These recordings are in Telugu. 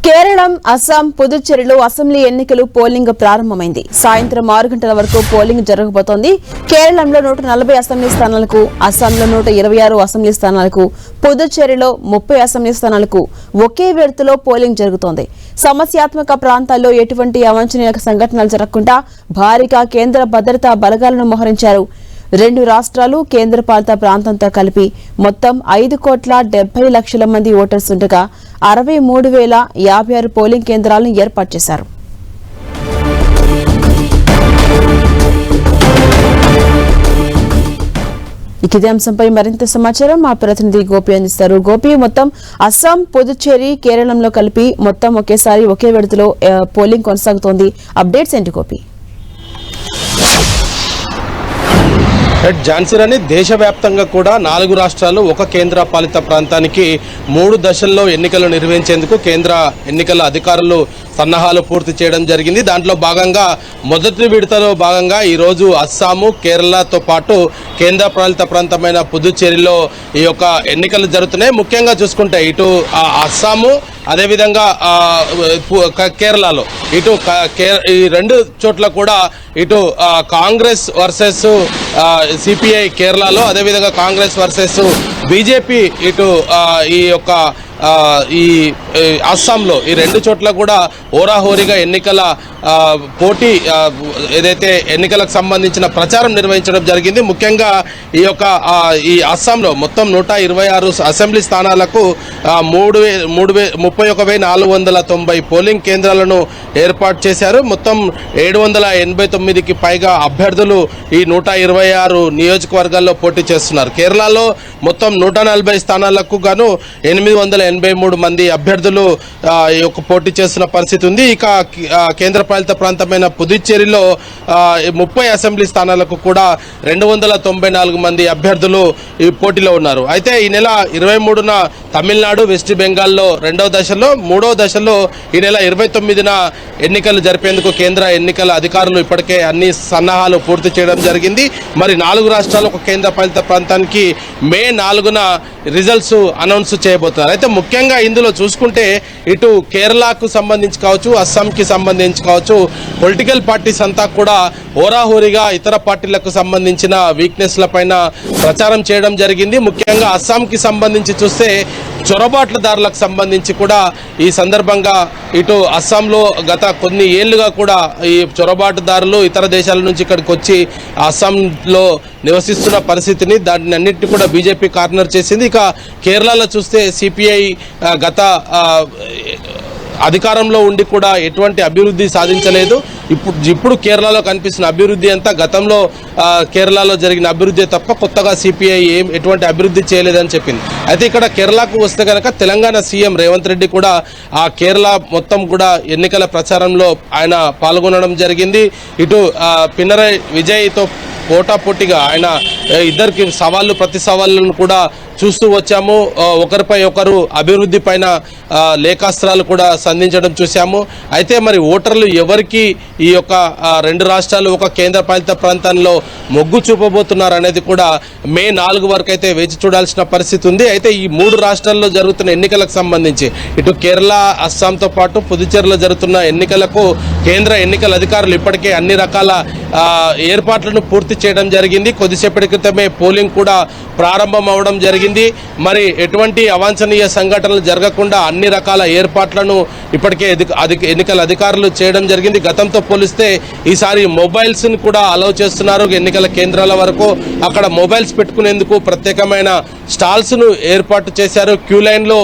కేరళం, అస్సాం, పుదుచ్చేరిలో అసెంబ్లీ ఎన్నికలు పోలింగ్ ప్రారంభమైంది. సాయంత్రం 6 గంటల వరకు పోలింగ్ జరగబోతోంది. కేరళంలో 140 అసెంబ్లీ స్థానాలకు, అస్సాంలో 126 అసెంబ్లీ స్థానాలకు, పుదుచ్చేరిలో 30 అసెంబ్లీ స్థానాలకు ఒకే విడతలో పోలింగ్ జరుగుతోంది. సమస్యాత్మక ప్రాంతాల్లో ఎటువంటి అవాంఛనీయ సంఘటనలు జరగకుండా భారీగా కేంద్ర భద్రతా బలగాలను మోహరించారు. 2 రాష్ట్రాలు, కేంద్రపాలిత ప్రాంతంతో కలిపి మొత్తం 5,70,00,000 మంది ఓటర్స్ ఉండగా 63,056 పోలింగ్ కేంద్రాలను ఏర్పాటు చేశారు. ఇదే అంశంపై మరింత సమాచారం మా ప్రతినిధి గోపి అందిస్తారు. గోపి, మొత్తం అస్సాం, పుదుచ్చేరి, కేరళంలో కలిపి మొత్తం ఒకేసారి ఒకే విడతలో పోలింగ్ కొనసాగుతోంది. అప్డేట్స్ ఏంటి గోపి? ఝాన్సీ, దేశవ్యాప్తంగా కూడా 4 రాష్ట్రాలు, ఒక కేంద్ర పాలిత ప్రాంతానికి 3 దశల్లో ఎన్నికలు నిర్వహించేందుకు కేంద్ర ఎన్నికల అధికారులు సన్నాహాలు పూర్తి చేయడం జరిగింది. దాంట్లో భాగంగా మొదటి విడతలో భాగంగా ఈరోజు అస్సాము, కేరళతో పాటు కేంద్ర పాలిత ప్రాంతమైన పుదుచ్చేరిలో ఈ యొక్క ఎన్నికలు జరుగుతున్నాయి. ముఖ్యంగా చూసుకుంటే ఇటు అస్సాము, అదేవిధంగా కేరళలో ఇటు ఈ 2 చోట్ల కూడా ఇటు కాంగ్రెస్ వర్సెస్ సిపిఐ కేరళలో, అదేవిధంగా కాంగ్రెస్ వర్సెస్ బీజేపీ ఇటు ఈ యొక్క ఈ అస్సాంలో ఈ 2 చోట్ల కూడా హోరాహోరీగా ఎన్నికల పోటీ ఏదైతే ఎన్నికలకు సంబంధించిన ప్రచారం నిర్వహించడం జరిగింది. ముఖ్యంగా ఈ యొక్క ఈ అస్సాంలో మొత్తం 126 అసెంబ్లీ స్థానాలకు 31,490 పోలింగ్ కేంద్రాలను ఏర్పాటు చేశారు. మొత్తం 789కి పైగా అభ్యర్థులు ఈ 126 నియోజకవర్గాల్లో పోటీ చేస్తున్నారు. కేరళలో మొత్తం 140 స్థానాలకు గాను 883 మంది అభ్యర్థులు ఈ యొక్క పోటీ చేస్తున్న పరిస్థితి ఉంది. ఇక కేంద్రపాలిత ప్రాంతమైన పుదుచ్చేరిలో 30 అసెంబ్లీ స్థానాలకు కూడా 294 మంది అభ్యర్థులు ఈ పోటీలో ఉన్నారు. అయితే ఈ నెల 23న తమిళనాడు, వెస్ట్ బెంగాల్లో 2వ దశలో, 3వ దశలో ఈ నెల 29న ఎన్నికలు జరిపేందుకు కేంద్ర ఎన్నికల అధికారులు ఇప్పటికే అన్ని సన్నాహాలు పూర్తి చేయడం జరిగింది. మరి 4 రాష్ట్రాలు, ఒక కేంద్ర పాలిత ప్రాంతానికి మే 4న రిజల్ట్స్ అనౌన్స్ చేయబోతున్నారు. అయితే ముఖ్యంగా ఇందులో చూసుకుంటే ఇటు కేరళకు సంబంధించి కావచ్చు, అస్సాంకి సంబంధించి కావచ్చు, పొలిటికల్ పార్టీస్ అంతా కూడా హోరాహోరీగా ఇతర పార్టీలకు సంబంధించిన వీక్నెస్ల పైన ప్రచారం చేయడం జరిగింది. ముఖ్యంగా అస్సాంకి సంబంధించి చూస్తే చొరబాట్లదారులకు సంబంధించి కూడా ఈ సందర్భంగా ఇటు అస్సాంలో గత కొన్ని ఏళ్లుగా కూడా ఈ చొరబాటుదారులు ఇతర దేశాల నుంచి ఇక్కడికి వచ్చి అస్సాంలో నివసిస్తున్న పరిస్థితిని, దాన్ని అన్నింటినీ కూడా బీజేపీ కార్నర్ చేసింది. ఇక కేరళలో చూస్తే సిపిఐ గత అధికారంలో ఉండి కూడా ఎటువంటి అభివృద్ధి సాధించలేదు. ఇప్పుడు కేరళలో కనిపిస్తున్న అభివృద్ధి అంతా గతంలో కేరళలో జరిగిన అభివృద్ధి తప్ప కొత్తగా సిపిఐ ఎటువంటి అభివృద్ధి చేయలేదని చెప్పింది. అయితే ఇక్కడ కేరళకు వస్తే కనుక తెలంగాణ సీఎం రేవంత్ రెడ్డి కూడా ఆ కేరళ మొత్తం కూడా ఎన్నికల ప్రచారంలో ఆయన పాల్గొనడం జరిగింది. ఇటు పినరయ్ విజయ్తో పోటాపోటీగా ఆయన ఇద్దరికి ప్రతి సవాళ్ళను కూడా చూస్తూ వచ్చాము. ఒకరిపై ఒకరు అభివృద్ధి పైన లేఖాస్త్రాలు కూడా సంధించడం చూసాము. అయితే మరి ఓటర్లు ఎవరికి ఈ యొక్క 2 రాష్ట్రాలు, ఒక కేంద్ర పాలిత ప్రాంతంలో మొగ్గు చూపబోతున్నారు అనేది కూడా మే 4 వరకు అయితే వేచి చూడాల్సిన పరిస్థితి ఉంది. అయితే ఈ 3 రాష్ట్రాల్లో జరుగుతున్న ఎన్నికలకు సంబంధించి ఇటు కేరళ, అస్సాంతో పాటు పుదుచ్చేరిలో జరుగుతున్న ఎన్నికలకు కేంద్ర ఎన్నికల అధికారులు ఇప్పటికే అన్ని రకాల ఏర్పాట్లను పూర్తి చేయడం జరిగింది. కొద్దిసేపటి క్రితమే పోలింగ్ కూడా ప్రారంభం అవడం జరిగింది. మరి ఎటువంటి అవాంఛనీయ సంఘటనలు జరగకుండా అన్ని రకాల ఏర్పాట్లను ఇప్పటికే ఎన్నికల అధికారులు చేయడం జరిగింది. గతంతో పోలిస్తే ఈసారి మొబైల్స్ని కూడా అలౌ చేస్తున్నారు. ఎన్నికల కేంద్రాల వరకు అక్కడ మొబైల్స్ పెట్టుకునేందుకు ప్రత్యేకమైన స్టాల్స్ను ఏర్పాటు చేశారు. క్యూ లైన్లో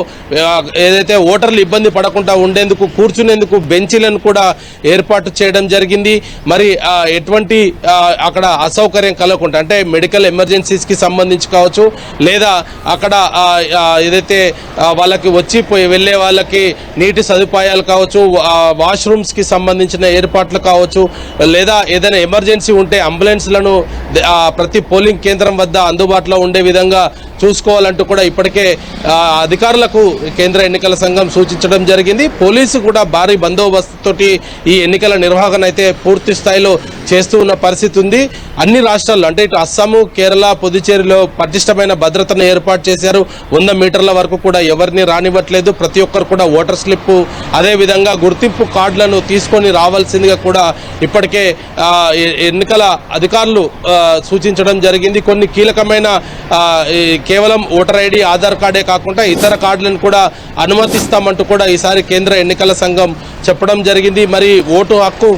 ఏదైతే ఓటర్లు ఇబ్బంది పడకుండా ఉండేందుకు కూర్చునేందుకు బెంచీలను కూడా ఏర్పాటు చేయడం జరిగింది. మరి ఎటువంటి అక్కడ అసౌకర్యం కలగకుండా, అంటే మెడికల్ ఎమర్జెన్సీస్కి సంబంధించి కావచ్చు, లేదా అక్కడ ఏదైతే వాళ్ళకి వెళ్ళే వాళ్ళకి నీటి సదుపాయాలు కావచ్చు, వాష్రూమ్స్కి సంబంధించిన ఏర్పాట్లు కావచ్చు, లేదా ఏదైనా ఎమర్జెన్సీ ఉంటే అంబులెన్స్లను ప్రతి పోలింగ్ కేంద్రం వద్ద అందుబాటులో ఉండే విధంగా చూసుకోవాలంటూ కూడా ఇప్పటికే అధికారులకు కేంద్ర ఎన్నికల సంఘం సూచించడం జరిగింది. పోలీసు కూడా భారీ బందోబస్తుతోటి ఈ ఎన్నికల నిర్వహణ అయితే పూర్తి స్థాయిలో చేస్తూ ఉన్న పరిస్థితి ఉంది. అన్ని రాష్ట్రాల్లో అంటే ఇటు అస్సాము, కేరళ, పుదుచ్చేరిలో పటిష్టమైన భద్రతను ఏర్పాటు చేశారు. 100 మీటర్ల వరకు కూడా ఎవరిని రానివ్వట్లేదు. ప్రతి ఒక్కరు కూడా ఓటర్ స్లిప్ అదేవిధంగా గుర్తింపు కార్డులను తీసుకొని రావాల్సిందిగా కూడా ఇప్పటికే ఎన్నికల అధికారులు సూచించడం జరిగింది. కొన్ని కీలకమైన కేవలం ఓటర్ ఐడి, ఆధార్ కార్డే కాకుండా ఇతర కార్డులను కూడా అనుమతిస్తామంటూ కూడా ఈసారి కేంద్ర ఎన్నికల సంఘం చెప్పడం జరిగింది. మరి ఓటు హక్కు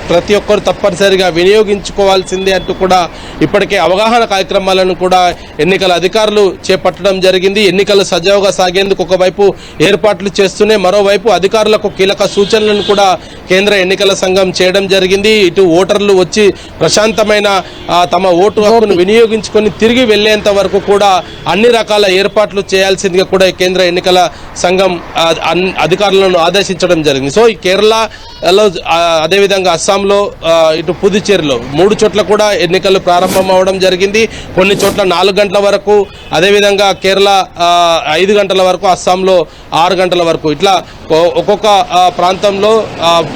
ప్రతి ఒక్కరు తప్పనిసరిగా వినియోగించుకోవాల్సిందే అంటూ కూడా ఇప్పటికే అవగాహన కార్యక్రమాలను కూడా ఎన్నికల అధికారులు చేపట్టడం జరిగింది. ఎన్నికలు సజావుగా సాగేందుకు ఒకవైపు ఏర్పాట్లు చేస్తూనే మరోవైపు అధికారులకు కీలక సూచనలను కూడా కేంద్ర ఎన్నికల సంఘం చేయడం జరిగింది. ఇటు ఓటర్లు వచ్చి ప్రశాంతమైన తమ ఓటు హక్కును వినియోగించుకొని తిరిగి వెళ్లేంత వరకు కూడా అన్ని రకాల ఏర్పాట్లు చేయాల్సిందిగా కూడా కేంద్ర ఎన్నికల సంఘం అధికారులను ఆదేశించడం జరిగింది. సో ఈ కేరళలో అదేవిధంగా అస్సాంలో ఇటు పుదుచ్చేరిలో 3 చోట్ల కూడా ఎన్నికలు ప్రారంభం అవడం జరిగింది. కొన్ని చోట్ల 4 గంటల వరకు, అదేవిధంగా కేరళ 5 గంటల వరకు, అస్సాంలో 6 గంటల వరకు ఇట్లా ఒక్కొక్క ప్రాంతంలో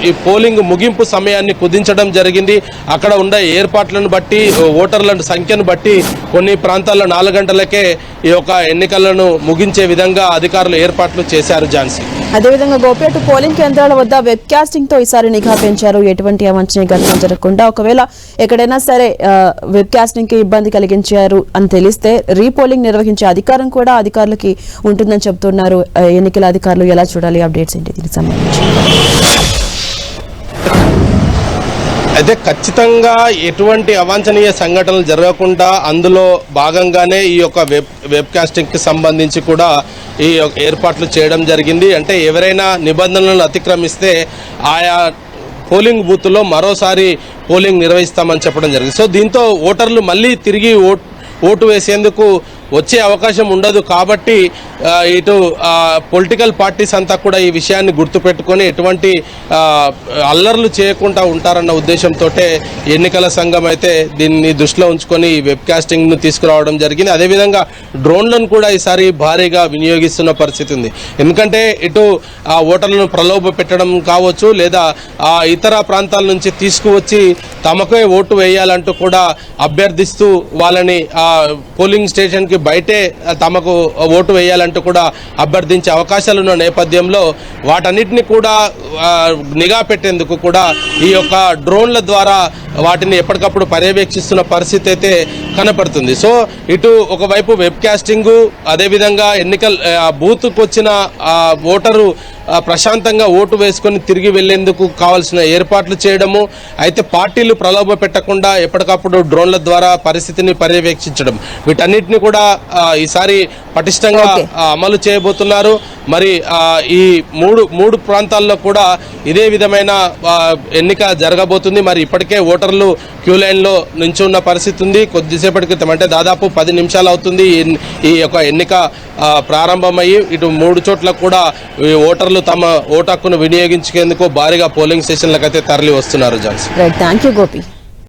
ఈ పోలింగ్ ముగింపు సమయాన్ని కుదించడం జరిగింది. అక్కడ ఉండే ఏర్పాట్లను బట్టి, ఓటర్ల సంఖ్యను బట్టి కొన్ని ప్రాంతాల్లో 4 గంటలకే ఈ యొక్క ఎన్నికలను ముగించే విధంగా అధికారులు ఏర్పాట్లు చేశారు. ఝాన్సీ, అదేవిధంగా గోపేట పోలింగ్ కేంద్రాల వద్ద వెబ్ కాస్టింగ్ తో ఈసారి నిఘా పెంచారు. ఎటువంటి అవాంఛనీయ ఘటన జరగకుండా ఒకవేళ ఎక్కడైనా సరే వెబ్ కాస్టింగ్ కి ఇబ్బంది కలిగించారు అని తెలిస్తే రీపోలింగ్ నిర్వహించే అధికారం కూడా అధికారులకి ఉంటుందని చెబుతున్నారు ఎన్నికల అధికారులు. ఎలా చూడాలి? అప్డేట్స్ ఏంటి దీనికి సంబంధించి? అయితే ఖచ్చితంగా ఎటువంటి అవాంఛనీయ సంఘటనలు జరగకుండా అందులో భాగంగానే ఈ యొక్క వెబ్ కాస్టింగ్కి సంబంధించి కూడా ఈ ఏర్పాట్లు చేయడం జరిగింది. అంటే ఎవరైనా నిబంధనలను అతిక్రమిస్తే ఆయా పోలింగ్ బూత్లో మరోసారి పోలింగ్ నిర్వహిస్తామని చెప్పడం జరిగింది. సో దీంతో ఓటర్లు మళ్ళీ తిరిగి ఓటు వేసేందుకు వచ్చే అవకాశం ఉండదు. కాబట్టి ఇటు పొలిటికల్ పార్టీస్ అంతా కూడా ఈ విషయాన్ని గుర్తుపెట్టుకొని ఎటువంటి అల్లర్లు చేయకుండా ఉంటారన్న ఉద్దేశంతో ఎన్నికల సంఘం అయితే దీన్ని దృష్టిలో ఉంచుకొని వెబ్ కాస్టింగ్ను తీసుకురావడం జరిగింది. అదేవిధంగా డ్రోన్లను కూడా ఈసారి భారీగా వినియోగిస్తున్న పరిస్థితి ఉంది. ఎందుకంటే ఇటు ఓటర్లను ప్రలోభ పెట్టడం కావచ్చు, లేదా ఇతర ప్రాంతాల నుంచి తీసుకువచ్చి తమకే ఓటు వేయాలంటూ కూడా అభ్యర్థిస్తూ వాళ్ళని పోలింగ్ స్టేషన్కి బయటే తమకు ఓటు వేయాలంటూ కూడా అభ్యర్థించే అవకాశాలు ఉన్న నేపథ్యంలో వాటన్నిటిని కూడా నిఘా పెట్టేందుకు కూడా ఈ యొక్క డ్రోన్ల ద్వారా వాటిని ఎప్పటికప్పుడు పర్యవేక్షిస్తున్న పరిస్థితి అయితే కనపడుతుంది. సో ఇటు ఒకవైపు వెబ్ కాస్టింగు, అదేవిధంగా ఎన్నికల బూత్కు వచ్చిన ఓటరు ప్రశాంతంగా ఓటు వేసుకొని తిరిగి వెళ్లేందుకు కావాల్సిన ఏర్పాట్లు చేయడము, అయితే పార్టీలు ప్రలోభ పెట్టకుండా ఎప్పటికప్పుడు డ్రోన్ల ద్వారా పరిస్థితిని పర్యవేక్షించడం, వీటన్నిటిని కూడా ఈసారి పటిష్టంగా అమలు చేయబోతున్నారు. మరి ఈ మూడు ప్రాంతాల్లో కూడా ఇదే విధమైన ఎన్నిక జరగబోతుంది. మరి ఇప్పటికే ఓటర్లు క్యూ లైన్లో నుంచి ఉన్న పరిస్థితి ఉంది. కొద్దిసేపటి క్రితం అంటే దాదాపు 10 నిమిషాలు అవుతుంది ఈ యొక్క ఎన్నిక ప్రారంభమయ్యి. ఇటు 3 చోట్ల కూడా ఓటర్లు తమ ఓటు హక్కును వినియోగించుకేందుకు భారీగా పోలింగ్ స్టేషన్లకు అయితే తరలి వస్తున్నారు. Thank you Gopi.